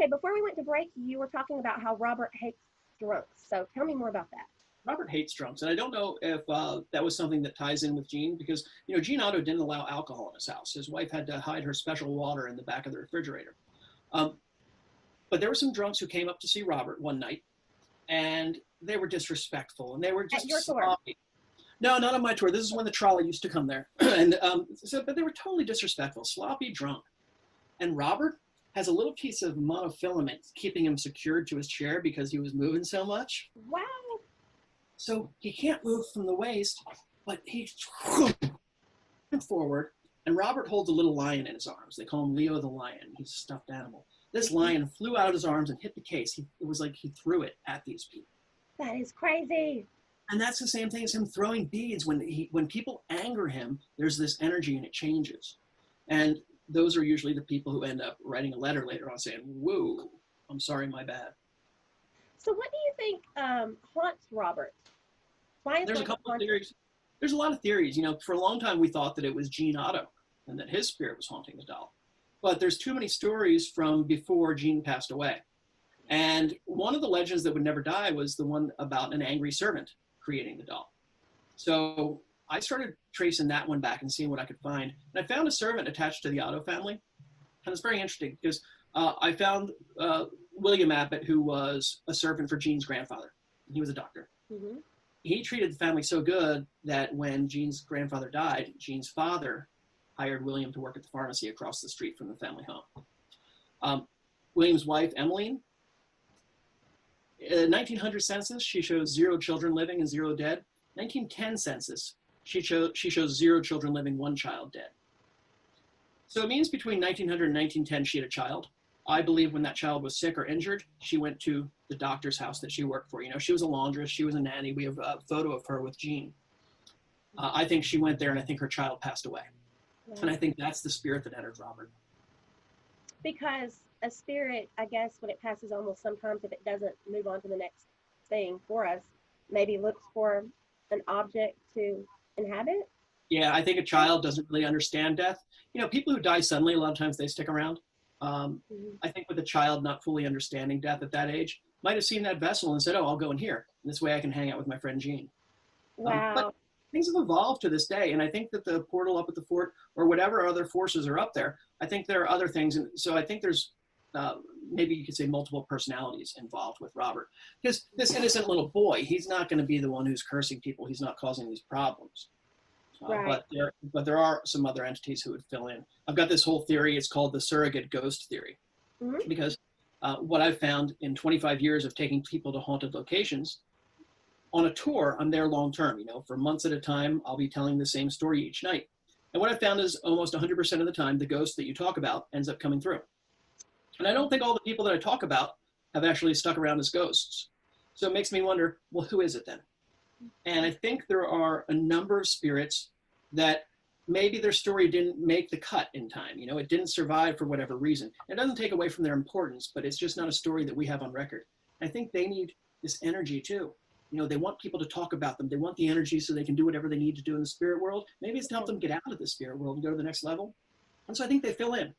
Okay, before we went to break, you were talking about how Robert hates drunks. So tell me more about that. Robert hates drunks, and I don't know if that was something that ties in with Gene, because Gene Otto didn't allow alcohol in his house. His wife had to hide her special water in the back of the refrigerator. Um, but there were some drunks who came up to see Robert one night, and they were disrespectful, and they were At just your tour? sloppy. No, not on my tour. This is when the trolley used to come there, and but they were totally disrespectful, sloppy drunk. And Robert has a little piece of monofilament keeping him secured to his chair because he was moving so much. Wow. So he can't move from the waist, but he's forward. And Robert holds a little lion in his arms. They call him Leo the lion. He's a stuffed animal. This lion flew out of his arms and hit the case. It was like he threw it at these people. That is crazy. And that's the same thing as him throwing beads. When people anger him, there's this energy and it changes. And those are usually the people who end up writing a letter later on saying, whoa, I'm sorry, my bad. So what do you think haunts Robert? Why is There's a couple of theories. There's a lot of theories. For a long time, we thought that it was Gene Otto and that his spirit was haunting the doll. But there's too many stories from before Gene passed away. And one of the legends that would never die was the one about an angry servant creating the doll. So I started tracing that one back and seeing what I could find. And I found a servant attached to the Otto family. And it's very interesting because I found William Abbott, who was a servant for Gene's grandfather. He was a doctor. Mm-hmm. He treated the family so good that when Gene's grandfather died, Gene's father hired William to work at the pharmacy across the street from the family home. William's wife, Emmeline, 1900 census, she shows 0 children living and 0 dead. 1910 census, she shows 0 children living, 1 child dead. So it means between 1900 and 1910, she had a child. I believe when that child was sick or injured, she went to the doctor's house that she worked for. She was a laundress, she was a nanny. We have a photo of her with Gene. I think she went there, and I think her child passed away. Yeah. And I think that's the spirit that entered Robert. Because a spirit, I guess, when it passes on, will sometimes, if it doesn't move on to the next thing for us, maybe looks for an object to inhabit. Yeah, I think a child doesn't really understand death. People who die suddenly, a lot of times they stick around. I think with a child not fully understanding death at that age, might have seen that vessel and said, oh, I'll go in here. And this way I can hang out with my friend Gene. Wow. But things have evolved to this day. And I think that the portal up at the fort, or whatever other forces are up there, I think there are other things. And so I think there's maybe you could say multiple personalities involved with Robert. Because this innocent little boy, he's not going to be the one who's cursing people. He's not causing these problems. Right. But there are some other entities who would fill in. I've got this whole theory. It's called the surrogate ghost theory. Mm-hmm. Because what I've found in 25 years of taking people to haunted locations, on a tour, I'm there long term. For months at a time, I'll be telling the same story each night. And what I found is almost 100% of the time, the ghost that you talk about ends up coming through. And I don't think all the people that I talk about have actually stuck around as ghosts. So it makes me wonder, well, who is it then? And I think there are a number of spirits that maybe their story didn't make the cut in time. It didn't survive for whatever reason. It doesn't take away from their importance, but it's just not a story that we have on record. I think they need this energy too. They want people to talk about them. They want the energy so they can do whatever they need to do in the spirit world. Maybe it's to help them get out of the spirit world and go to the next level. And so I think they fill in.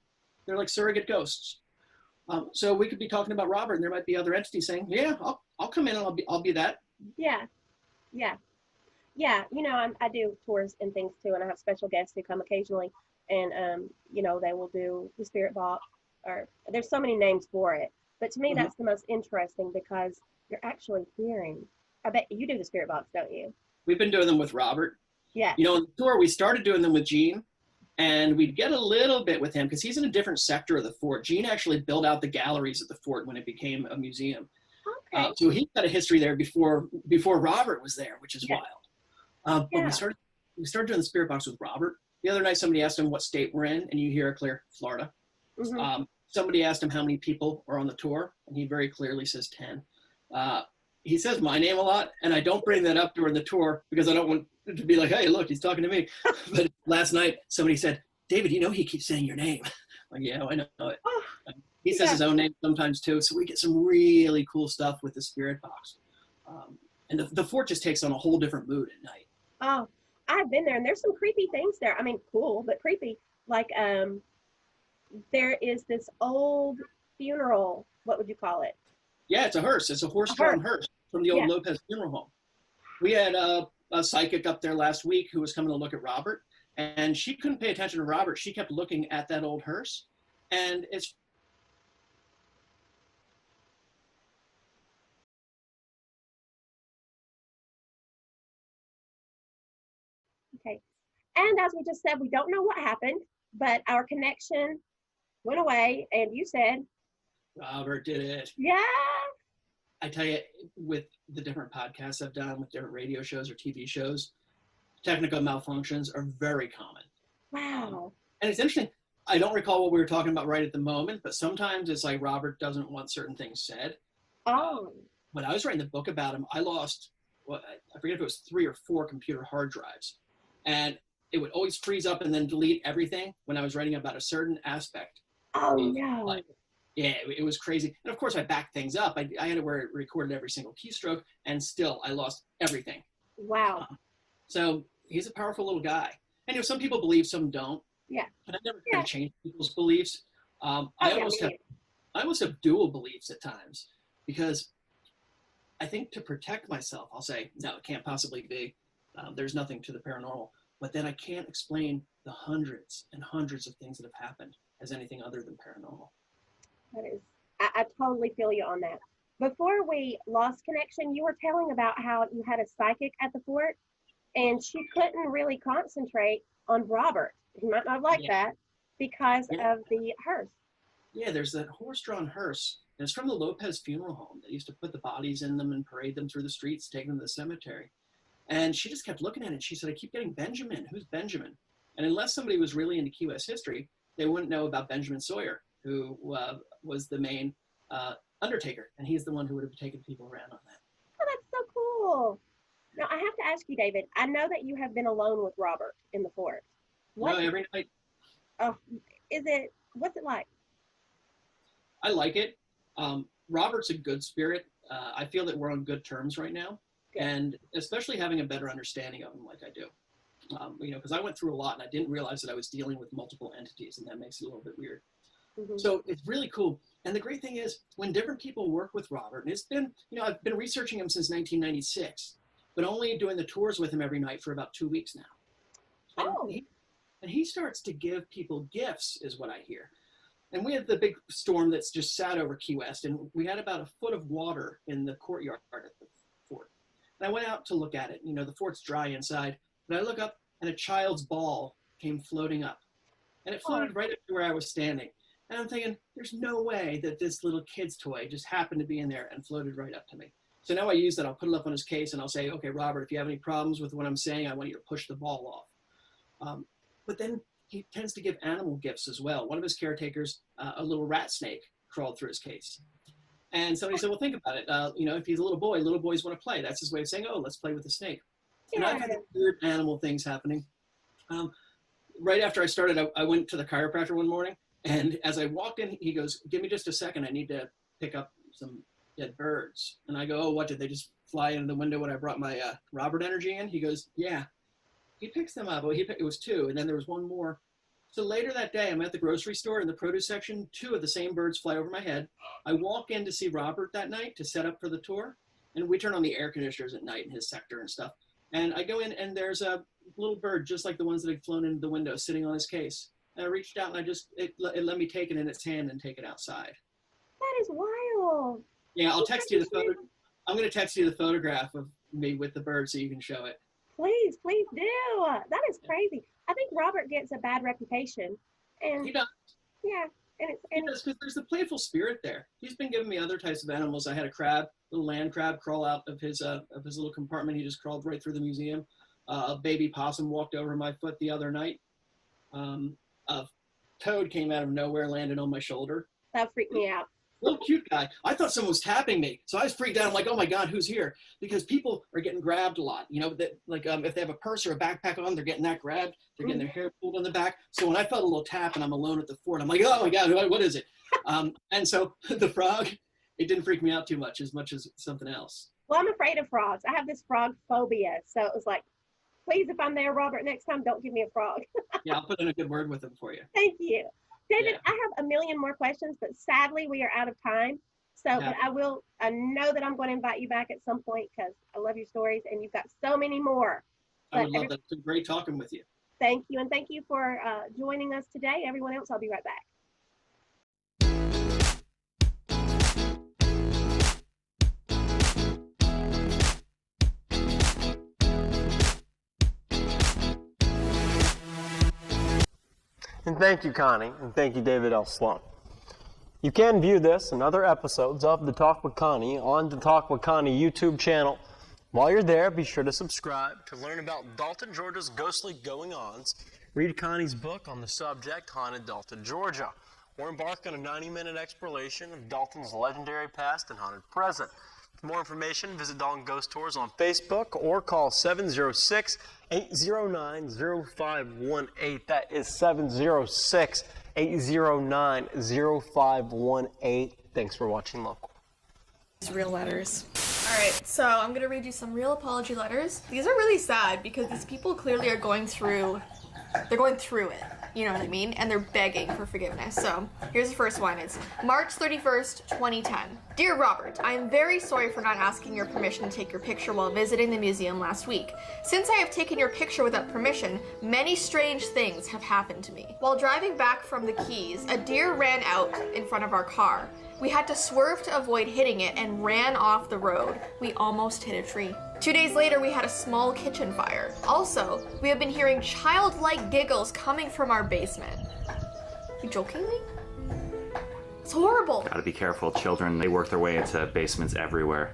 They're like surrogate ghosts. So we could be talking about Robert, and there might be other entities saying, "Yeah, I'll come in and I'll be that." Yeah. I do tours and things too, and I have special guests who come occasionally, and they will do the spirit box, or there's so many names for it. But to me, that's the most interesting because you're actually hearing. I bet you do the spirit box, don't you? We've been doing them with Robert. Yeah. On the tour, we started doing them with Gene. And we'd get a little bit with him because he's in a different sector of the fort. Gene actually built out the galleries at the fort when it became a museum. Okay. So he's got a history there before Robert was there, which is wild. But we started doing the spirit box with Robert. The other night, somebody asked him what state we're in, and you hear a clear Florida. Mm-hmm. Somebody asked him how many people are on the tour, and he very clearly says 10. He says my name a lot, and I don't bring that up during the tour because I don't want it to be like, hey, look, he's talking to me. But last night, somebody said, David, he keeps saying your name. Like, yeah, I know it. Oh, he says his own name sometimes too. So we get some really cool stuff with the spirit box. And the fort just takes on a whole different mood at night. Oh, I've been there, and there's some creepy things there. I mean, cool, but creepy. Like, there is this old funeral what would you call it? Yeah, it's a hearse. It's a A hearse. horse-drawn hearse from the old Yeah. Lopez Funeral Home. We had a psychic up there last week who was coming to look at Robert, and she couldn't pay attention to Robert. She kept looking at that old hearse, and it's Okay. And as we just said, we don't know what happened, but our connection went away, and you said, Robert did it. yeah. I tell you, with the different podcasts I've done, with different radio shows or TV shows, technical malfunctions are very common. Wow. And it's interesting. I don't recall what we were talking about right at the moment, but sometimes it's like Robert doesn't want certain things said. Oh. When I was writing the book about him, I lost, I forget if it was 3 or 4 computer hard drives. And it would always freeze up and then delete everything when I was writing about a certain aspect. Oh, no. Life. Yeah, it was crazy. And of course, I backed things up. I had it where it recorded every single keystroke, and still I lost everything. Wow. So he's a powerful little guy. And you know, some people believe, some don't. Yeah. But I never try to change people's beliefs. I almost have dual beliefs at times, because I think to protect myself, I'll say, no, it can't possibly be. There's nothing to the paranormal. But then I can't explain the hundreds and hundreds of things that have happened as anything other than paranormal. That is, I totally feel you on that. Before we lost connection, you were telling about how you had a psychic at the fort, and she couldn't really concentrate on Robert. He might not like that because of the hearse. Yeah, there's that horse-drawn hearse, and it's from the Lopez Funeral Home. They used to put the bodies in them and parade them through the streets, take them to the cemetery. And she just kept looking at it. She said, I keep getting Benjamin. Who's Benjamin? And unless somebody was really into Key West history, they wouldn't know about Benjamin Sawyer, who was the main undertaker. And he's the one who would have taken people around on that. Oh, that's so cool. Now, I have to ask you, David, I know that you have been alone with Robert in the fort. No, every night. Oh, what's it like? I like it. Robert's a good spirit. I feel that we're on good terms right now. Good. And especially having a better understanding of him like I do. Because I went through a lot and I didn't realize that I was dealing with multiple entities, and that makes it a little bit weird. Mm-hmm. So it's really cool. And the great thing is, when different people work with Robert, and it's been, I've been researching him since 1996, but only doing the tours with him every night for about 2 weeks now. And he starts to give people gifts, is what I hear. And we had the big storm that's just sat over Key West, and we had about a foot of water in the courtyard at the fort. And I went out to look at it. The fort's dry inside, but I look up, and a child's ball came floating up. And it floated right up to where I was standing. And I'm thinking, there's no way that this little kid's toy just happened to be in there and floated right up to me. So now I use that. I'll put it up on his case, and I'll say, okay, Robert, if you have any problems with what I'm saying, I want you to push the ball off. But then he tends to give animal gifts as well. One of his caretakers, a little rat snake, crawled through his case. And somebody said, well, think about it. If he's a little boys want to play. That's his way of saying, oh, let's play with the snake. Yeah. And I've had weird animal things happening. Right after I started, I went to the chiropractor one morning. And as I walked in, he goes, give me just a second. I need to pick up some dead birds. And I go, oh, what, did they just fly into the window when I brought my Robert energy in? He goes, yeah. He picks them up. Well, it was 2, and then there was 1 more. So later that day, I'm at the grocery store in the produce section. 2 of the same birds fly over my head. I walk in to see Robert that night to set up for the tour, and we turn on the air conditioners at night in his sector and stuff. And I go in, and there's a little bird just like the ones that had flown into the window sitting on his case. And I reached out, and it let me take it in its hand and take it outside. That is wild. Yeah, I'll text you the photo. I'm going to text you the photograph of me with the bird so you can show it. Please do. That is crazy. I think Robert gets a bad reputation. And he does. Yeah. He does, because there's the playful spirit there. He's been giving me other types of animals. I had a little land crab, crawl out of his little compartment. He just crawled right through the museum. A baby possum walked over my foot the other night. A toad came out of nowhere, landed on my shoulder. That freaked me out. Little cute guy. I thought someone was tapping me, so I was freaked out. I'm like, oh my God, who's here? Because people are getting grabbed a lot. If they have a purse or a backpack on, they're getting that grabbed. They're getting their hair pulled on the back. So when I felt a little tap and I'm alone at the fort, I'm like, oh my God, what is it? And so the frog, it didn't freak me out too much as something else. Well, I'm afraid of frogs. I have this frog phobia. So it was like, please, if I'm there, Robert, next time, don't give me a frog. Yeah, I'll put in a good word with him for you. Thank you. David, I have a million more questions, but sadly we are out of time. So, but I know that I'm going to invite you back at some point because I love your stories and you've got so many more. I would love that. It's been great talking with you. Thank you. And thank you for joining us today. Everyone else, I'll be right back. And thank you, Connie, and thank you, David L. Sloan. You can view this and other episodes of The Talk with Connie on the Talk with Connie YouTube channel. While you're there, be sure to subscribe to learn about Dalton, Georgia's ghostly going-ons, read Connie's book on the subject, Haunted Dalton, Georgia, or embark on a 90-minute exploration of Dalton's legendary past and haunted present. For more information, visit Dalton Ghost Tours on Facebook or call 706-809-0518. That is 706-809-0518. Thanks for watching Local. Real letters. Alright, so I'm going to read you some real apology letters. These are really sad because these people clearly are going through it. You know what I mean? And they're begging for forgiveness. So here's the first one. It's March 31st, 2010. Dear Robert, I am very sorry for not asking your permission to take your picture while visiting the museum last week. Since I have taken your picture without permission, many strange things have happened to me. While driving back from the Keys, a deer ran out in front of our car. We had to swerve to avoid hitting it and ran off the road. We almost hit a tree. 2 days later, we had a small kitchen fire. Also, we have been hearing childlike giggles coming from our basement. You joking me? It's horrible. Gotta be careful, children. They work their way into basements everywhere.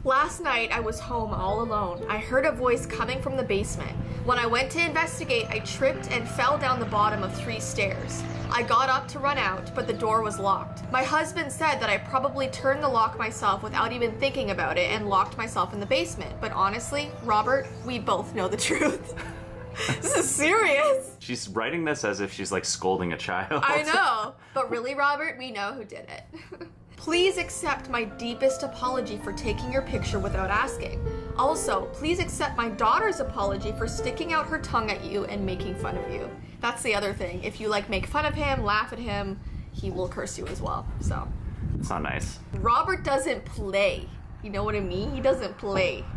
Last night, I was home all alone. I heard a voice coming from the basement. When I went to investigate, I tripped and fell down the bottom of 3 stairs. I got up to run out, but the door was locked. My husband said that I probably turned the lock myself without even thinking about it and locked myself in the basement. But honestly, Robert, we both know the truth. This is serious. She's writing this as if she's like scolding a child. I know, but really, Robert, we know who did it. Please accept my deepest apology for taking your picture without asking. Also, please accept my daughter's apology for sticking out her tongue at you and making fun of you. That's the other thing. If you like make fun of him, laugh at him, he will curse you as well. So it's not nice. Robert doesn't play. You know what I mean? He doesn't play.